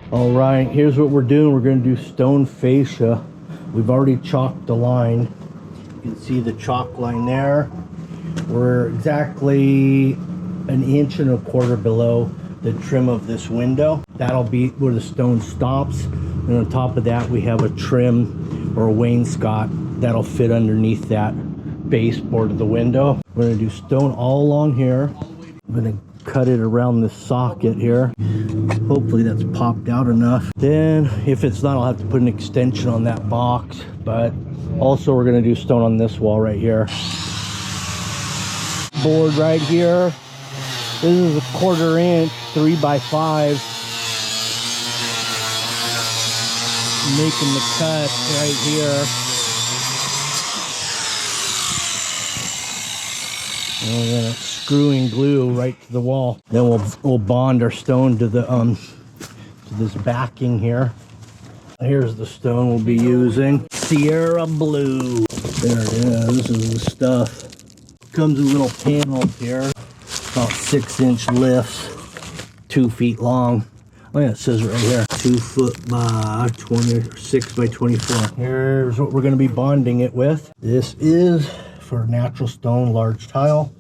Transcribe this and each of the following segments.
All right, here's what we're doing. We're going to do stone fascia. We've already chalked the line. You can see the chalk line there. We're exactly 1.25 inches below the trim of this window. That'll be where the stone stops. And on top of that, we have a trim or a wainscot that'll fit underneath that baseboard of the window. We're going to do stone all along here. I'm going to cut it around the socket here. Hopefully that's popped out enough. Then if it's not, I'll have to put an extension on that box. But also we're going to do stone on this wall right here. Board right here. This is a 1/4 inch 3x5. Making the cut right here. And we're gonna screw and glue right to the wall. Then we'll bond our stone to the to this backing here. Here's the stone we'll be using. Sierra Blue. There it is. This is the stuff. Comes with little panels here. About 6-inch lifts, 2 feet long. Oh yeah, it says right here, 2 foot by 26 by 24. Here's what we're gonna be bonding it with. This is for natural stone large tile.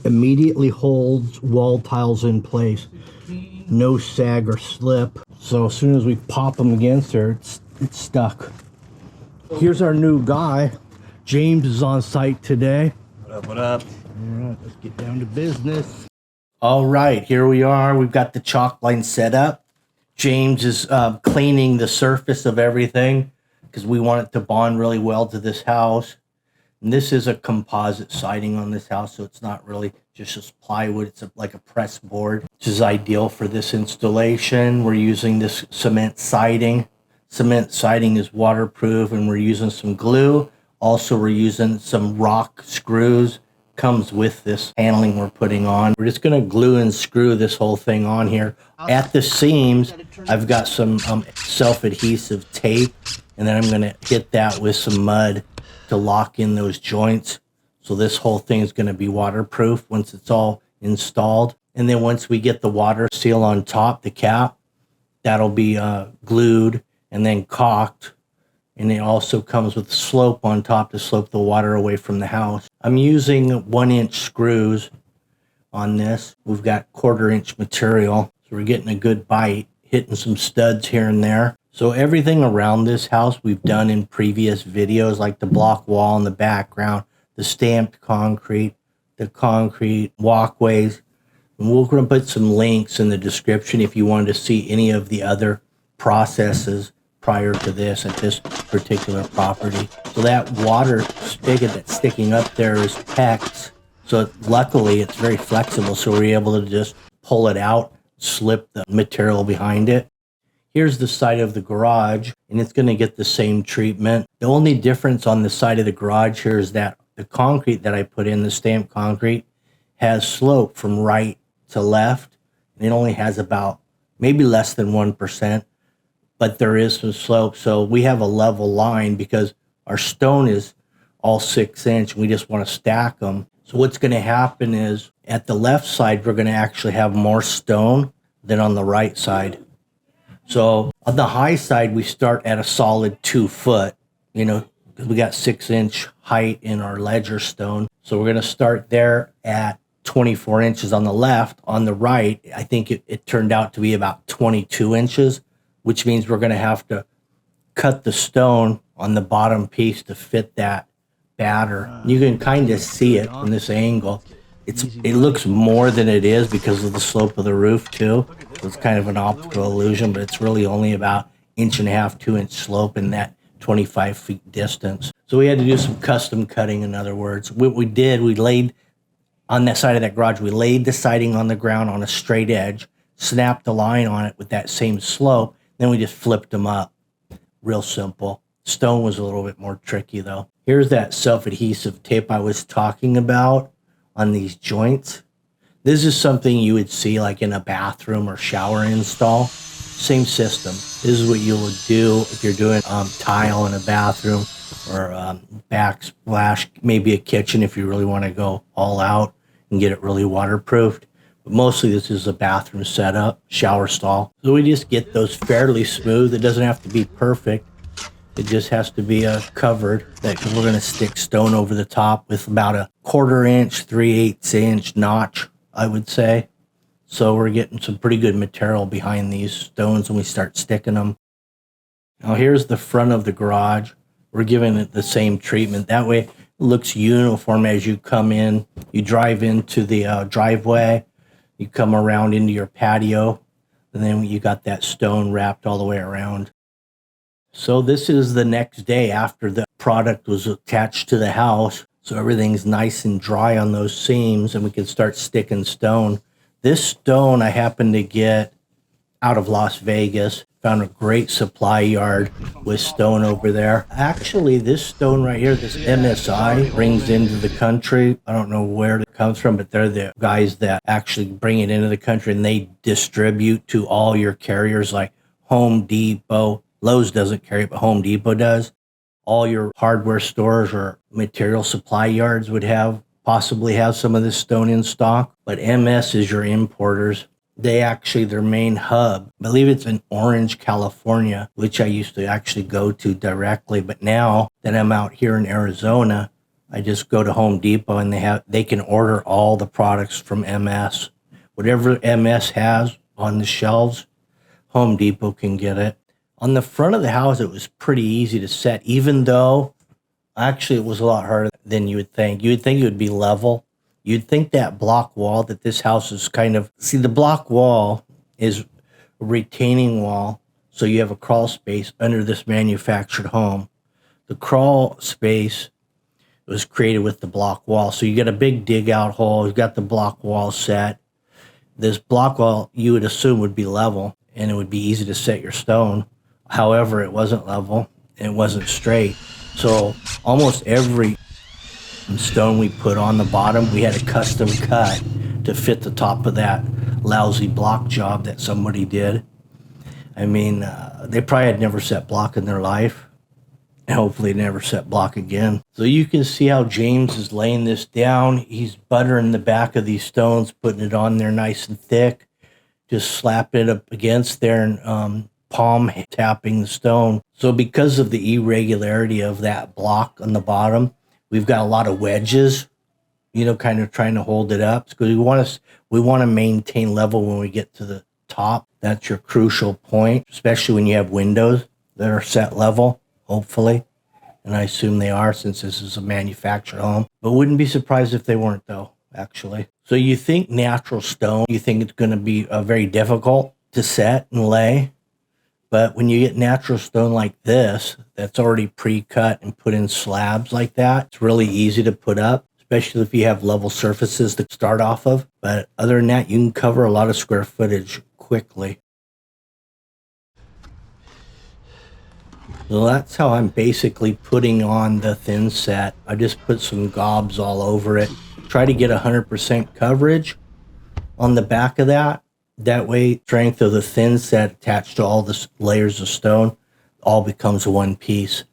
Immediately holds wall tiles in place. No sag or slip. So as soon as we pop them against there, it's stuck. Here's our new guy. James is on site today. What up, what up? All right, let's get down to business. All right, here we are. We've got the chalk line set up. James is cleaning the surface of everything because we want it to bond really well to this house. And this is a composite siding on this house, so it's not really just plywood. It's like a press board, which is ideal for this installation. We're using this cement siding. Cement siding is waterproof, and we're using some glue. Also, we're using some rock screws. Comes with this paneling we're putting on. We're just going to glue and screw this whole thing on here. At the seams, I've got some self-adhesive tape, and then I'm going to hit that with some mud to lock in those joints. So this whole thing is going to be waterproof once it's all installed. And then once we get the water seal on top, the cap, that'll be glued and then caulked. And it also comes with a slope on top to slope the water away from the house. I'm using 1-inch screws on this. We've got 1/4 inch material, so we're getting a good bite, hitting some studs here and there. So everything around this house we've done in previous videos, like the block wall in the background, the stamped concrete, the concrete walkways. And we're going to put some links in the description if you wanted to see any of the other processes prior to this at this particular property. So that water spigot that's sticking up there is PEX. So luckily it's very flexible, so we're able to just pull it out, slip the material behind it. Here's the side of the garage, and it's going to get the same treatment. The only difference on the side of the garage here is that the concrete that I put in, the stamped concrete, has slope from right to left, and it only has about maybe less than 1%. But there is some slope, so we have a level line because our stone is all 6-inch and we just want to stack them. So what's going to happen is at the left side, we're going to actually have more stone than on the right side. So on the high side, we start at a solid 2 foot, you know, because we got 6-inch height in our ledger stone. So we're going to start there at 24 inches on the left. On the right, I think it turned out to be about 22 inches. Which means we're going to have to cut the stone on the bottom piece to fit that batter. You can kind of see it from this angle. It looks more than it is because of the slope of the roof too. So it's kind of an optical illusion, but it's really only about 1.5 to 2-inch slope in that 25 feet distance. So we had to do some custom cutting, in other words. What we did, we laid on that side of that garage, we laid the siding on the ground on a straight edge, snapped the line on it with that same slope. Then we just flipped them up. Real simple. Stone was a little bit more tricky though. Here's that self-adhesive tape I was talking about on these joints. This is something you would see like in a bathroom or shower install. Same system. This is what you would do if you're doing tile in a bathroom or backsplash, maybe a kitchen if you really want to go all out and get it really waterproofed. But mostly this is a bathroom setup, shower stall. So we just get those fairly smooth. It doesn't have to be perfect. It just has to be covered. That we're going to stick stone over the top with about a 1/4 inch, 3/8 inch notch, I would say. So we're getting some pretty good material behind these stones when we start sticking them. Now here's the front of the garage. We're giving it the same treatment. That way it looks uniform as you come in. You drive into the driveway. You come around into your patio. And then you got that stone wrapped all the way around. So this is the next day after the product was attached to the house. So everything's nice and dry on those seams and we can start sticking stone. This stone I happened to get out of Las Vegas. Found a great supply yard with stone over there. Actually, this stone right here, this MSI, brings into the country. I don't know where it comes from, but they're the guys that actually bring it into the country and they distribute to all your carriers like Home Depot. Lowe's doesn't carry it, but Home Depot does. All your hardware stores or material supply yards would possibly have some of this stone in stock, but MS is your importers. They actually, their main hub, I believe it's in Orange, California, which I used to actually go to directly. But now that I'm out here in Arizona, I just go to Home Depot and they can order all the products from MS. Whatever MS has on the shelves, Home Depot can get it. On the front of the house, it was pretty easy to set, even though actually it was a lot harder than you would think. You would think it would be level. You'd think that block wall that this house is the block wall is a retaining wall. So you have a crawl space under this manufactured home. The crawl space was created with the block wall. So you get a big dig out hole. You've got the block wall set. This block wall you would assume would be level and it would be easy to set your stone. However, it wasn't level and it wasn't straight. So almost every stone we put on the bottom, we had a custom cut to fit the top of that lousy block job that somebody did. I mean, they probably had never set block in their life, and hopefully never set block again. So you can see how James is laying this down. He's buttering the back of these stones, putting it on there nice and thick, just slapping it up against there and palm tapping the stone. So because of the irregularity of that block on the bottom, we've got a lot of wedges, kind of trying to hold it up because we want to maintain level when we get to the top. That's your crucial point, especially when you have windows that are set level, hopefully. And I assume they are since this is a manufactured home. But wouldn't be surprised if they weren't though, actually. So you think natural stone, you think it's going to be very difficult to set and lay. But when you get natural stone like this, that's already pre-cut and put in slabs like that, it's really easy to put up, especially if you have level surfaces to start off of. But other than that, you can cover a lot of square footage quickly. So that's how I'm basically putting on the thin set. I just put some gobs all over it. Try to get 100% coverage on the back of that. That way, strength of the thin set attached to all the layers of stone all becomes one piece.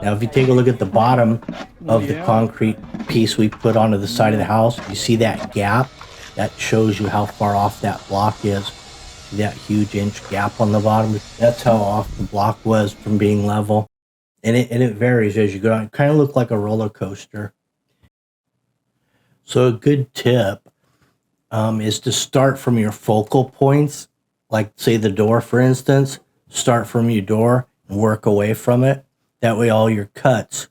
Now, if you take a look at the bottom of the concrete piece we put onto the side of the house, you see that gap? That shows you how far off that block is. See that huge inch gap on the bottom? That's how off the block was from being level. And it varies as you go on. It kind of looks like a roller coaster. So a good tip is to start from your focal points, like say the door, for instance. Start from your door and work away from it. That way all your cuts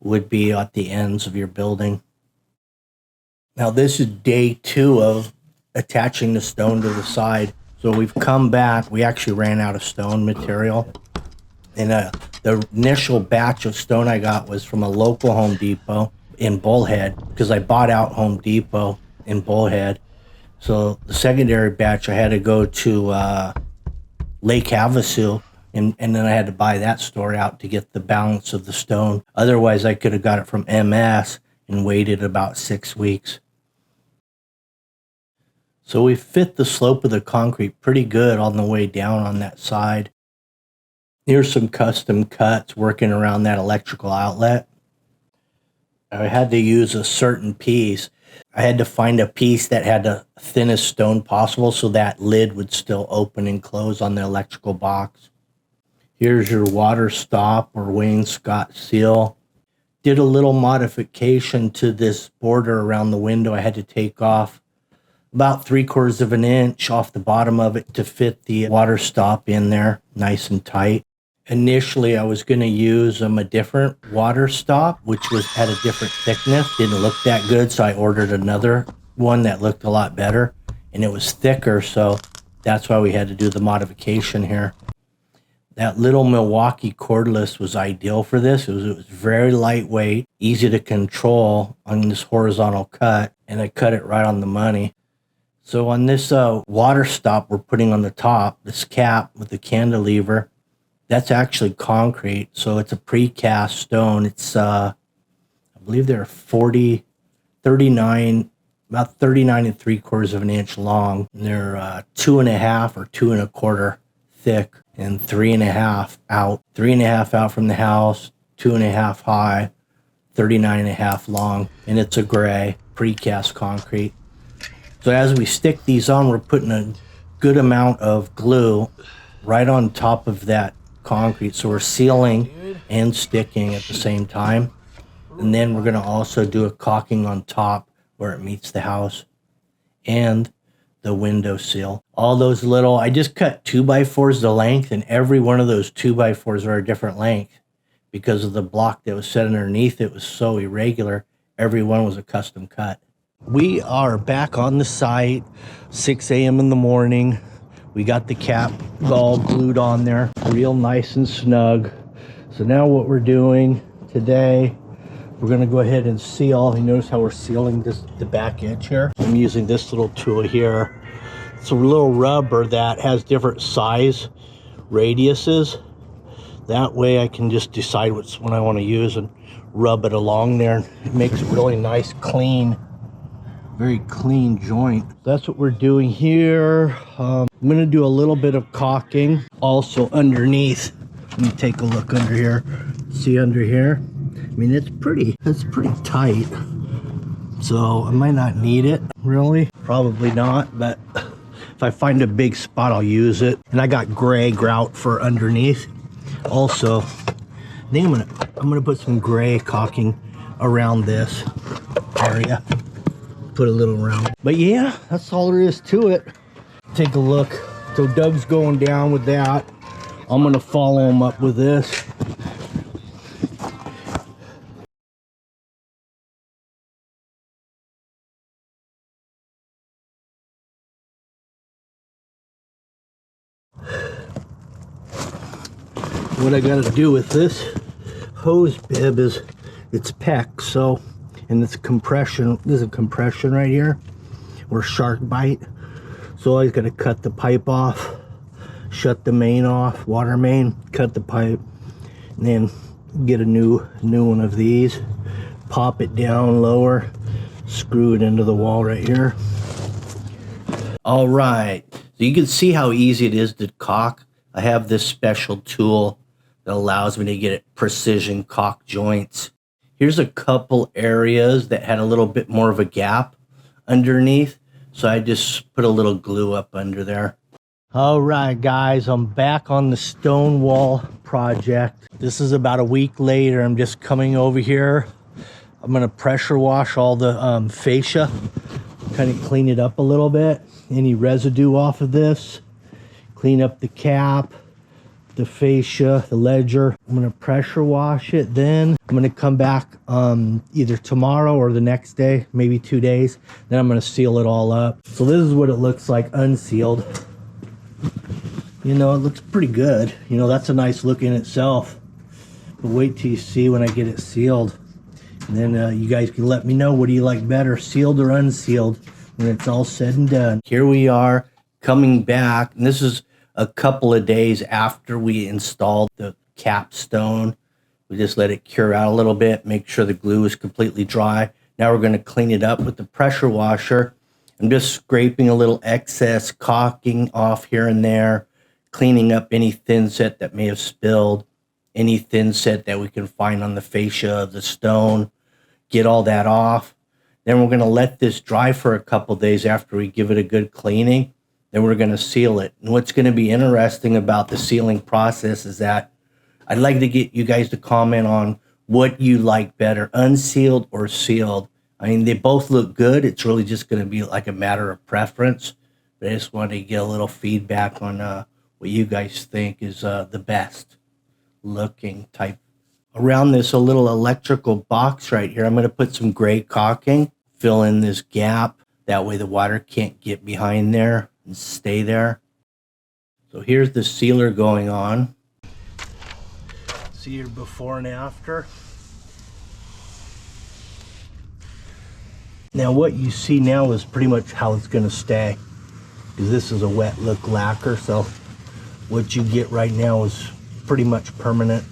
would be at the ends of your building. Now this is day 2 of attaching the stone to the side. So we've come back. We actually ran out of stone material. And the initial batch of stone I got was from a local Home Depot in Bullhead, because I bought out Home Depot in Bullhead. So the secondary batch, I had to go to Lake Havasu, and then I had to buy that store out to get the balance of the stone. Otherwise, I could have got it from MS and waited about 6 weeks. So we fit the slope of the concrete pretty good on the way down on that side. Here's some custom cuts working around that electrical outlet. I had to use a certain piece. I had to find a piece that had the thinnest stone possible so that lid would still open and close on the electrical box. Here's your water stop or wainscot seal. Did a little modification to this border around the window. I had to take off about 3/4 of an inch off the bottom of it to fit the water stop in there nice and tight. Initially, I was going to use a different water stop, which had a different thickness. Didn't look that good, so I ordered another one that looked a lot better, and it was thicker, so that's why we had to do the modification here. That little Milwaukee cordless was ideal for this. It was very lightweight, easy to control on this horizontal cut, and I cut it right on the money. So on this water stop we're putting on the top, this cap with the cantilever, that's actually concrete. So it's a precast stone. It's, I believe they're 39, about 39 3/4 of an inch long. And they're 2.5 or 2 1/4 thick and 3.5 out. 3.5 out from the house, 2.5 high, 39.5 long. And it's a gray precast concrete. So as we stick these on, we're putting a good amount of glue right on top of that concrete. So we're sealing and sticking at the same time. And then we're going to also do a caulking on top where it meets the house and the window sill. All those little, I just cut 2x4s the length, and every one of those 2x4s are a different length because of the block that was set underneath. It was so irregular. Every one was a custom cut. We are back on the site, 6 a.m. in the morning. We got the cap all glued on there, real nice and snug. So now what we're doing today, we're gonna go ahead and seal. You notice how we're sealing the back edge here? I'm using this little tool here. It's a little rubber that has different size radiuses. That way I can just decide which one I want to use and rub it along there. It makes a really nice, clean, very clean joint. That's what we're doing here. I'm gonna do a little bit of caulking also underneath. Let me take a look under here. See under here? I mean, it's pretty tight. So I might not need it, really. Probably not, but if I find a big spot, I'll use it. And I got gray grout for underneath. Also, I think I'm gonna put some gray caulking around this area. Put a little around. But yeah, that's all there is to it. Take a look. So Doug's going down with that. I'm gonna follow him up with this. What I gotta do with this hose bib is it's PEX, so, and it's compression. There's a compression right here, or shark bite. So I gotta cut the pipe off, shut the main off, water main, cut the pipe, and then get a new one of these, pop it down lower, screw it into the wall right here. All right, so you can see how easy it is to caulk. I have this special tool that allows me to get precision caulk joints. Here's a couple areas that had a little bit more of a gap underneath, so I just put a little glue up under there. All right, guys, I'm back on the stone wall project. This is about a week later. I'm just coming over here. I'm gonna pressure wash all the fascia, kind of clean it up a little bit. Any residue off of this, clean up the cap, the fascia, the ledger. I'm gonna pressure wash it. Then I'm gonna come back either tomorrow or the next day, maybe 2 days. Then I'm gonna seal it all up. So this is what it looks like unsealed. You know, it looks pretty good. You know, that's a nice look in itself. But wait till you see when I get it sealed. And then you guys can let me know, what do you like better, sealed or unsealed, when it's all said and done. Here we are coming back, and this is a couple of days after we installed the capstone. We just let it cure out a little bit, make sure the glue is completely dry. Now we're going to clean it up with the pressure washer. I'm just scraping a little excess caulking off here and there, cleaning up any thin set that may have spilled, any thin set that we can find on the fascia of the stone. Get all that off. Then we're going to let this dry for a couple days after we give it a good cleaning. Then we're going to seal it. And what's going to be interesting about the sealing process is that I'd like to get you guys to comment on what you like better, unsealed or sealed. I mean, they both look good. It's really just going to be like a matter of preference. But I just wanted to get a little feedback on what you guys think is the best looking type. Around this a little electrical box right here, I'm going to put some gray caulking, fill in this gap. That way the water can't get behind there and stay there. So here's the sealer going on. See your before and after. Now what you see now is pretty much how it's going to stay, because this is a wet look lacquer, so what you get right now is pretty much permanent.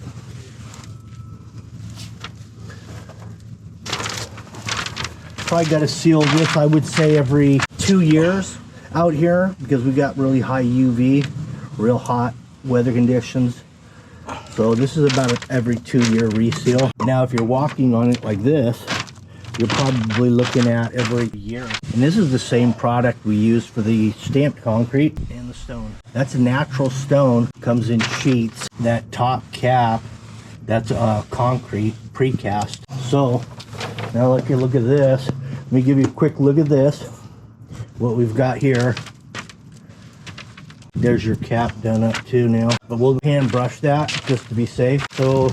Probably got to seal this, I would say, every 2 years out here, because we got really high UV, real hot weather conditions. So this is about every 2-year reseal. Now if you're walking on it like this, you're probably looking at every year. And this is the same product we use for the stamped concrete and the stone. That's a natural stone, comes in sheets. That top cap, that's concrete precast. So now look at this. Let me give you a quick look at this. What we've got here. There's your cap done up too now. But we'll hand brush that just to be safe. So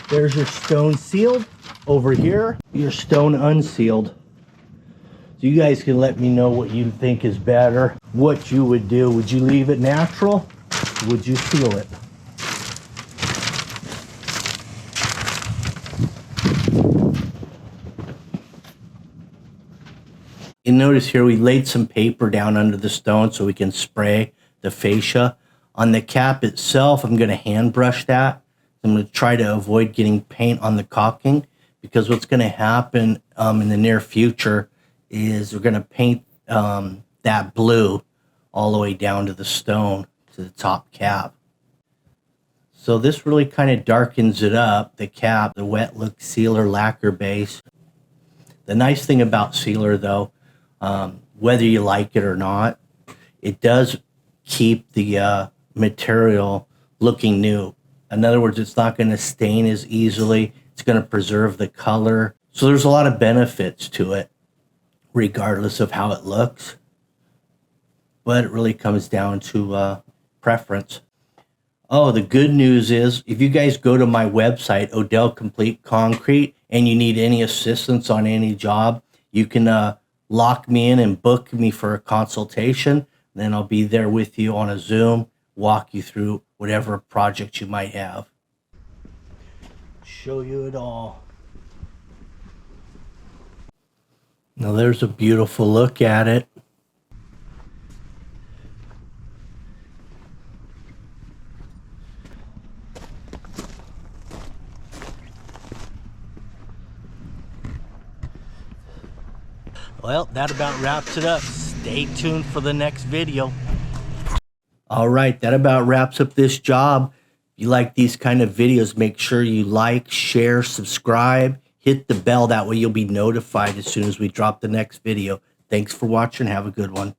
there's your stone sealed. Over here, your stone unsealed. So you guys can let me know what you think is better. What you would do. Would you leave it natural? Would you seal it? You notice here we laid some paper down under the stone so we can spray the fascia. On the cap itself, I'm going to hand brush that. I'm going to try to avoid getting paint on the caulking, because what's going to happen in the near future is we're going to paint that blue all the way down to the stone, to the top cap. So this really kind of darkens it up, the cap, the wet look sealer lacquer base. The nice thing about sealer though, whether you like it or not, it does keep the material looking new. In other words, it's not going to stain as easily. It's going to preserve the color. So there's a lot of benefits to it, regardless of how it looks. But it really comes down to preference. Oh, the good news is, if you guys go to my website, Odell Complete Concrete, and you need any assistance on any job, you can lock me in and book me for a consultation. Then I'll be there with you on a Zoom, walk you through whatever project you might have. Show you it all. Now there's a beautiful look at it. Well, that about wraps it up. Stay tuned for the next video. All right, that about wraps up this job. If you like these kind of videos, make sure you like, share, subscribe, hit the bell. That way you'll be notified as soon as we drop the next video. Thanks for watching. Have a good one.